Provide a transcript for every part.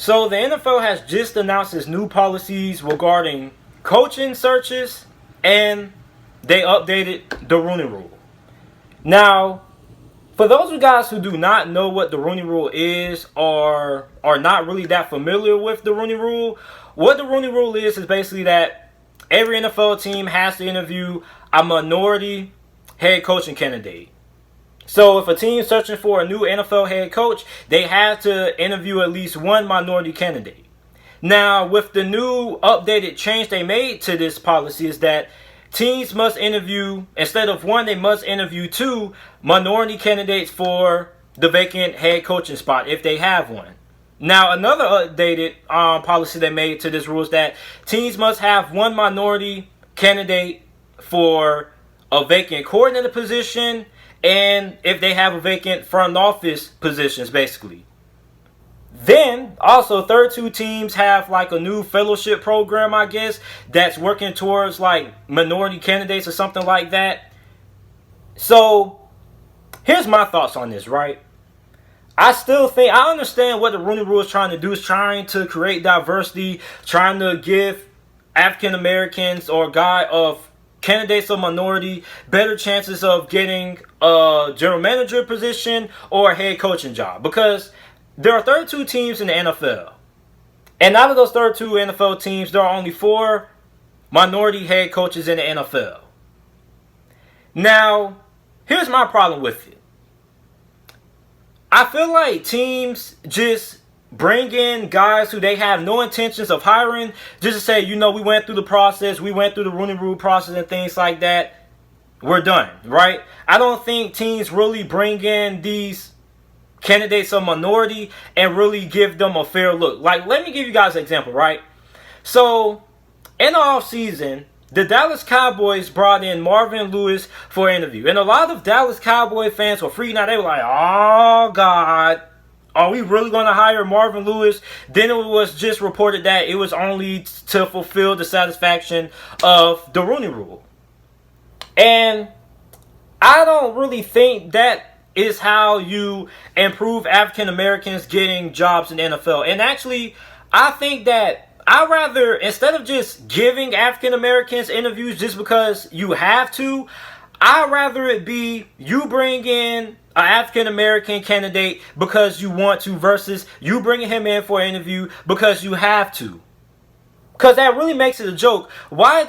So the NFL has just announced its new policies regarding coaching searches, and they updated the Rooney Rule. Now, for those of you guys who do not know what the Rooney Rule is, or are not really that familiar with the Rooney Rule, what the Rooney Rule is basically that every NFL team has to interview a minority head coaching candidate. So if a team is searching for a new NFL head coach, they have to interview at least one minority candidate. Now, with the new updated change they made to this policy is that teams must interview, instead of one, they must interview two minority candidates for the vacant head coaching spot if they have one. Now, another updated policy they made to this rule is that teams must have one minority candidate for a vacant coordinator position, and if they have a vacant front office positions, basically. Then, also, 32 teams have like a new fellowship program, I guess, that's working towards like minority candidates or something like that. So, here's my thoughts on this, right? I understand what the Rooney Rule is trying to do, is trying to create diversity, trying to give African Americans or candidates of minority better chances of getting a general manager position or a head coaching job. Because there are 32 teams in the NFL. And out of those 32 NFL teams, there are only 4 minority head coaches in the NFL. Now, here's my problem with it. I feel like teams just bring in guys who they have no intentions of hiring just to say, we went through the process, we went through the Rooney Rule process and things like that. We're done, right? I don't think teams really bring in these candidates of minority and really give them a fair look. Like, let me give you guys an example, right? So, in the offseason, the Dallas Cowboys brought in Marvin Lewis for an interview. And a lot of Dallas Cowboy fans were freaking out. They were like, oh, God, are we really going to hire Marvin Lewis? Then it was just reported that it was only to fulfill the satisfaction of the Rooney Rule. And I don't really think that is how you improve African Americans getting jobs in the NFL. And actually, I think that I'd rather, instead of just giving African Americans interviews just because you have to, I'd rather it be you bring in an African American candidate because you want to versus you bringing him in for an interview because you have to. Because that really makes it a joke. Why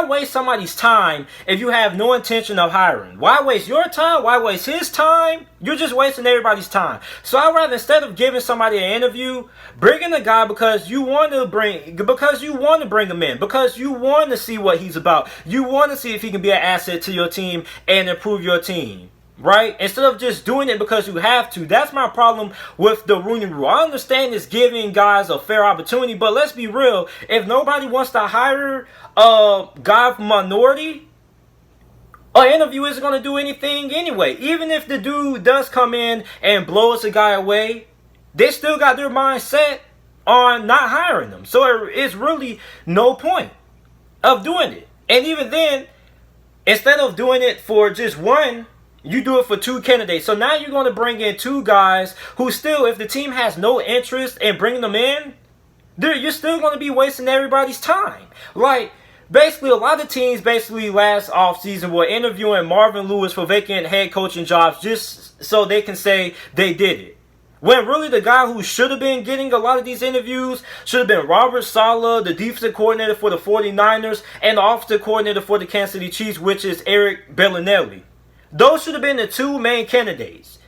waste somebody's time if you have no intention of hiring? Why waste your time? Why waste his time? You're just wasting everybody's time. So I'd rather, instead of giving somebody an interview, bring in a guy because you want to bring him in, because you want to see what he's about. You want to see if he can be an asset to your team and improve your team. Right? Instead of just doing it because you have to. That's my problem with the Rooney Rule. I understand it's giving guys a fair opportunity, but let's be real. If nobody wants to hire a guy from minority, an interview isn't going to do anything anyway. Even if the dude does come in and blows the guy away, they still got their mind set on not hiring them. So it's really no point of doing it. And even then, instead of doing it for just one, you do it for 2 candidates. So now you're going to bring in 2 guys who still, if the team has no interest in bringing them in, you're still going to be wasting everybody's time. Like, basically, a lot of teams last offseason were interviewing Marvin Lewis for vacant head coaching jobs just so they can say they did it. When really the guy who should have been getting a lot of these interviews should have been Robert Saleh, the defensive coordinator for the 49ers, and the offensive coordinator for the Kansas City Chiefs, which is Eric Bellinelli. Those should have been the 2 main candidates.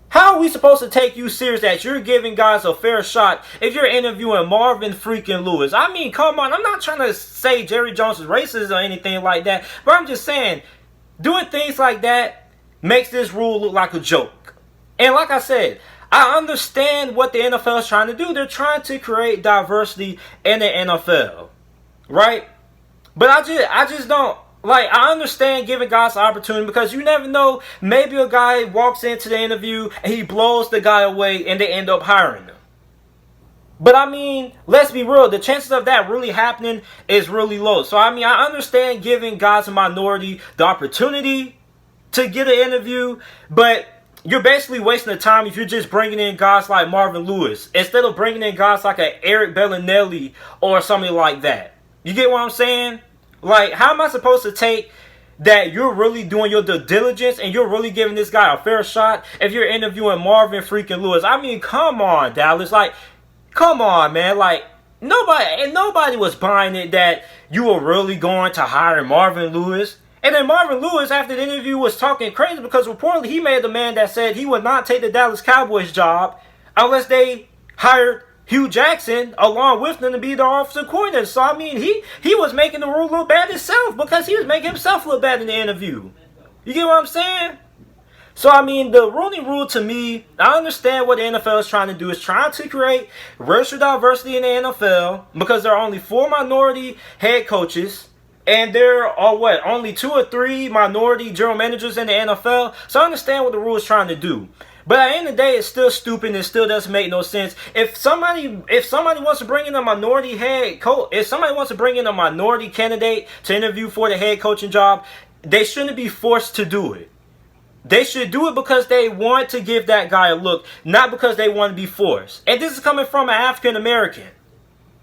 How are we supposed to take you serious that you're giving guys a fair shot if you're interviewing Marvin freaking Lewis? I mean, come on. I'm not trying to say Jerry Jones is racist or anything like that, but I'm just saying, doing things like that makes this rule look like a joke. And like I said, I understand what the NFL is trying to do. They're trying to create diversity in the NFL, right? But I just don't. Like, I understand giving guys an opportunity because you never know. Maybe a guy walks into the interview and he blows the guy away and they end up hiring him. But I mean, let's be real. The chances of that really happening is really low. So I mean, I understand giving guys a minority the opportunity to get an interview. But you're basically wasting the time if you're just bringing in guys like Marvin Lewis instead of bringing in guys like a Eric Bellinelli or something like that. You get what I'm saying? Like, how am I supposed to take that you're really doing your due diligence and you're really giving this guy a fair shot if you're interviewing Marvin freaking Lewis? I mean, come on, Dallas. Like, come on, man. Like, nobody was buying it that you were really going to hire Marvin Lewis. And then Marvin Lewis, after the interview, was talking crazy because reportedly he made the man that said he would not take the Dallas Cowboys job unless they hired Hugh Jackson along with them to be the offensive coordinator. So, I mean, he was making the rule look bad himself because he was making himself look bad in the interview. You get what I'm saying? So, I mean, the Rooney Rule, to me, I understand what the NFL is trying to do. It's trying to create racial diversity in the NFL because there are only 4 minority head coaches. And there are, only 2 or 3 minority general managers in the NFL. So I understand what the rule is trying to do. But at the end of the day, it's still stupid and it still doesn't make no sense. If somebody wants to bring in a minority head coach, if somebody wants to bring in a minority candidate to interview for the head coaching job, they shouldn't be forced to do it. They should do it because they want to give that guy a look, not because they want to be forced. And this is coming from an African American.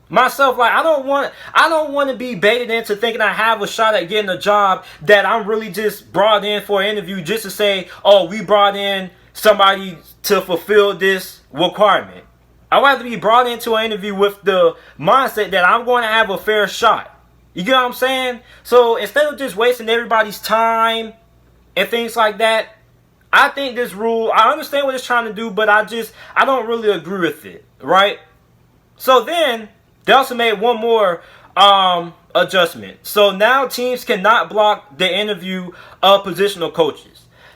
Myself, like, I don't want to be baited into thinking I have a shot at getting a job that I'm really just brought in for an interview just to say, oh, we brought in somebody to fulfill this requirement. I'd rather be brought into an interview with the mindset that I'm going to have a fair shot. You get what I'm saying? So instead of just wasting everybody's time and things like that, I think this rule, I understand what it's trying to do, but I don't really agree with it, right? So then they also made one more adjustment. So now teams cannot block the interview of positional coaches.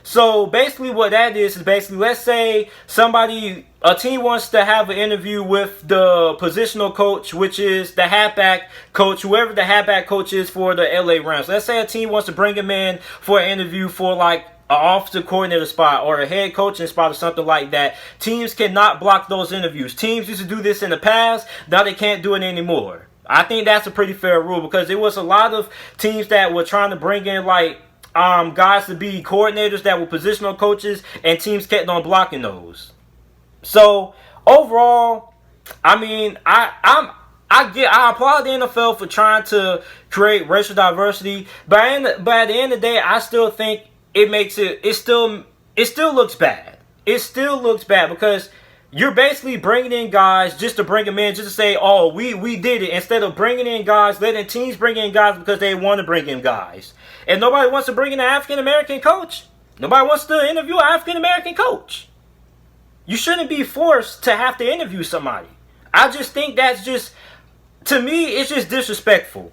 So basically what that is basically, let's say a team wants to have an interview with the positional coach, which is the halfback coach, whoever the halfback coach is for the LA Rams. Let's say a team wants to bring him in for an interview for like an offensive coordinator spot or a head coaching spot or something like that. Teams cannot block those interviews. Teams used to do this in the past. Now they can't do it anymore. I think that's a pretty fair rule because there was a lot of teams that were trying to bring in like guys to be coordinators that were positional coaches, and teams kept on blocking those. So overall, I mean, I applaud the NFL for trying to create racial diversity, but at the end of the day, I still think it still looks bad. It still looks bad because you're basically bringing in guys just to bring them in, just to say, oh, we did it, instead of bringing in guys, letting teams bring in guys because they want to bring in guys. And nobody wants to bring in an African-American coach. Nobody wants to interview an African-American coach. You shouldn't be forced to have to interview somebody. I just think that's just, to me, it's just disrespectful.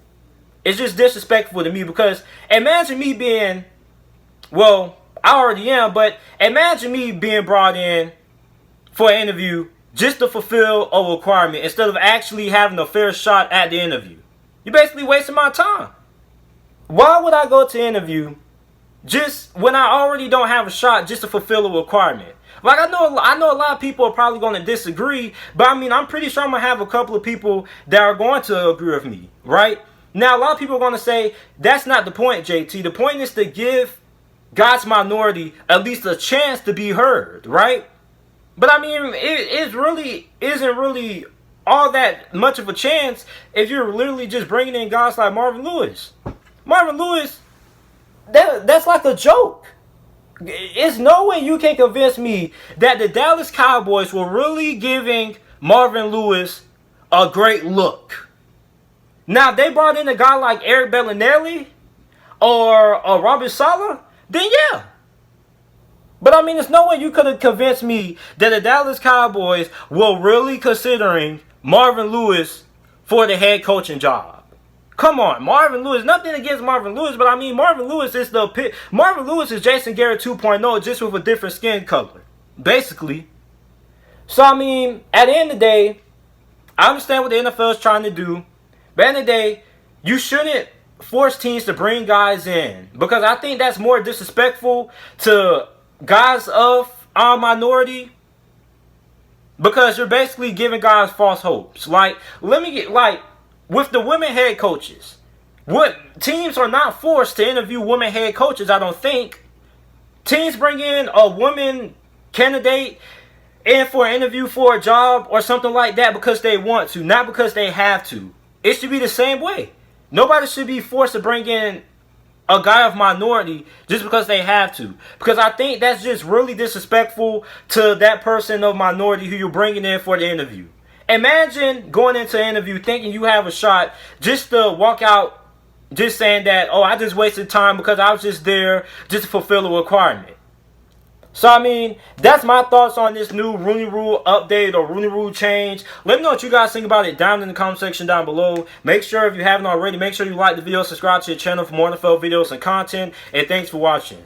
It's just disrespectful to me because imagine me being, well, I already am, but imagine me being brought in for an interview just to fulfill a requirement instead of actually having a fair shot at the interview. You're basically wasting my time. Why would I go to interview just when I already don't have a shot just to fulfill a requirement? Like, I know a lot of people are probably going to disagree, but I mean, I'm pretty sure I'm going to have a couple of people that are going to agree with me, right? Now, a lot of people are going to say, that's not the point, JT. The point is to give God's minority at least a chance to be heard, right? But I mean, it really isn't really all that much of a chance if you're literally just bringing in guys like Marvin Lewis. Marvin Lewis, that's like a joke. It's no way you can convince me that the Dallas Cowboys were really giving Marvin Lewis a great look. Now, if they brought in a guy like Eric Bellinelli or Robert Saleh, then yeah. But I mean, there's no way you could have convinced me that the Dallas Cowboys were really considering Marvin Lewis for the head coaching job. Come on, Marvin Lewis. Nothing against Marvin Lewis, but I mean, Marvin Lewis is Marvin Lewis is Jason Garrett 2.0, just with a different skin color, basically. So I mean, at the end of the day, I understand what the NFL is trying to do, but at the end of the day, you shouldn't force teams to bring guys in because I think that's more disrespectful to guys of our minority because you're basically giving guys false hopes. Like, with the women head coaches, teams are not forced to interview women head coaches, I don't think. Teams bring in a woman candidate in for an interview for a job or something like that because they want to, not because they have to. It should be the same way. Nobody should be forced to bring in a guy of minority just because they have to. Because I think that's just really disrespectful to that person of minority who you're bringing in for the interview. Imagine going into an interview thinking you have a shot just to walk out just saying that, oh, I just wasted time because I was just there just to fulfill a requirement. So, I mean, that's my thoughts on this new Rooney Rule update or Rooney Rule change. Let me know what you guys think about it down in the comment section down below. Make sure, if you haven't already, make sure you like the video, subscribe to the channel for more NFL videos and content. And thanks for watching.